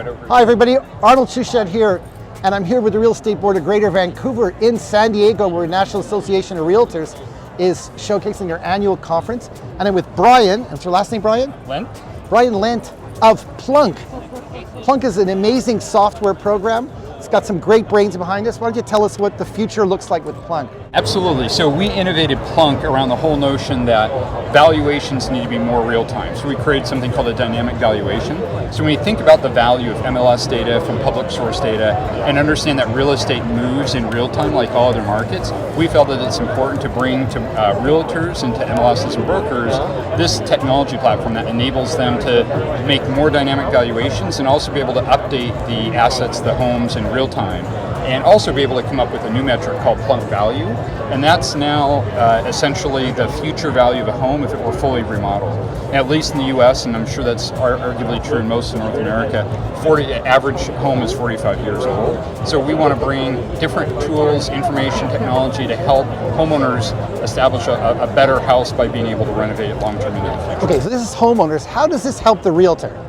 that over. Hi everybody, Arnold Shuchat here, and I'm here with the Real Estate Board of Greater Vancouver in San Diego, where National Association of Realtors is showcasing their annual conference. And I'm with Brian, what's your last name, Brian? Lent. Brian Lent of Plunk. Plunk is an amazing software program. It's got some great brains behind us. Why don't you tell us what the future looks like with Plunk? Absolutely. So we innovated Plunk around the whole notion that valuations need to be more real time. So we created something called a dynamic valuation. So when you think about the value of MLS data from public source data and understand that real estate moves in real time like all other markets, we felt that it's important to bring to realtors and to MLSs and brokers this technology platform that enables them to make more dynamic valuations and also be able to update the assets, the homes in real time, and also be able to come up with a new metric called Plunk value. And that's now essentially the future value of a home if it were fully remodeled. At least in the US, and I'm sure that's arguably true in most of North America, average home is 45 years old. So we want to bring different tools, information, technology to help homeowners establish a better house by being able to renovate it long-term into the future. Okay, so this is homeowners. How does this help the realtor?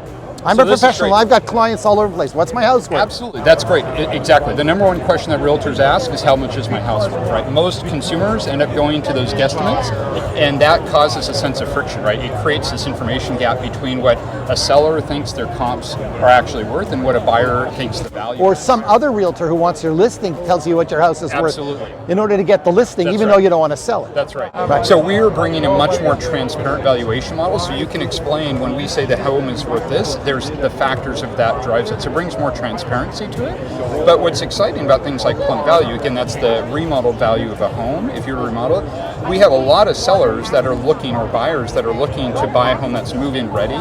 I'm So a this is professional. great. I've got clients all over the place. What's my house worth? Absolutely, that's great. Exactly. The number one question that realtors ask is how much is my house worth, right? Most consumers end up going to those guesstimates, and that causes a sense of friction, right? It creates this information gap between what a seller thinks their comps are actually worth and what a buyer thinks the value Or is. some other realtor who wants your listing tells you what your house is Absolutely. worth in order to get the listing, That's even right. though you don't want to sell it. That's right. So we are bringing a much more transparent valuation model, so you can explain when we say the home is worth this, there's the factors of that drives it. So it brings more transparency to it. But what's exciting about things like Plunk value, again, that's the remodeled value of a home. If you were to remodel it, we have a lot of sellers that are looking, or buyers that are looking to buy a home that's move-in ready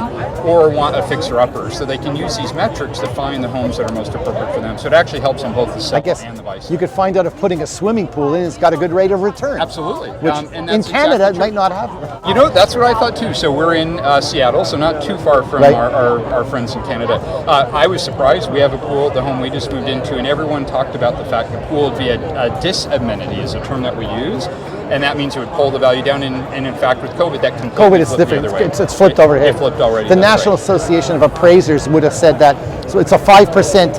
or want a fixer-upper. So they can use these metrics to find the homes that are most appropriate for them. So it actually helps on both the I seller guess and the buy side. you could find out if putting a swimming pool in has got a good rate of return. Absolutely. Which And in that's Canada exactly it might true. not have. You know, that's what I thought too. So we're in Seattle, so not too far from Right. our friends in Canada. I was surprised. We have a pool at the home we just moved into, and everyone talked about the fact the pool would be a dis-amenity is a term that we use. And that means it would pull the value down, and in fact with COVID that completely COVID is flipped the different. other way. It's flipped over here. It flipped already. The that's National right. Association of Appraisers would have said that. So it's a 5%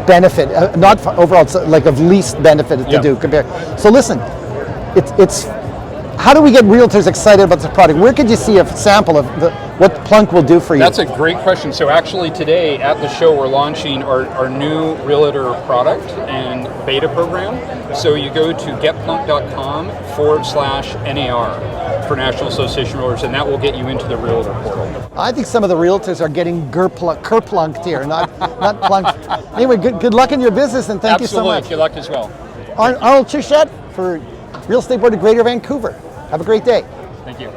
benefit, not overall, it's like of least benefit to Yeah. do compared. So listen, it's how do we get realtors excited about the product? Where could you see a sample of what Plunk will do for you? That's a great question. So actually today at the show we're launching our new Realtor product and beta program. So you go to getplunk.com/NAR for National Association of Realtors, and that will get you into the Realtor portal. I think some of the realtors are getting kerplunked here, not plunked. Anyway, good luck in your business, and thank Absolutely. you so much. Good luck as well. Arnold Shuchat for Real Estate Board of Greater Vancouver. Have a great day. Thank you.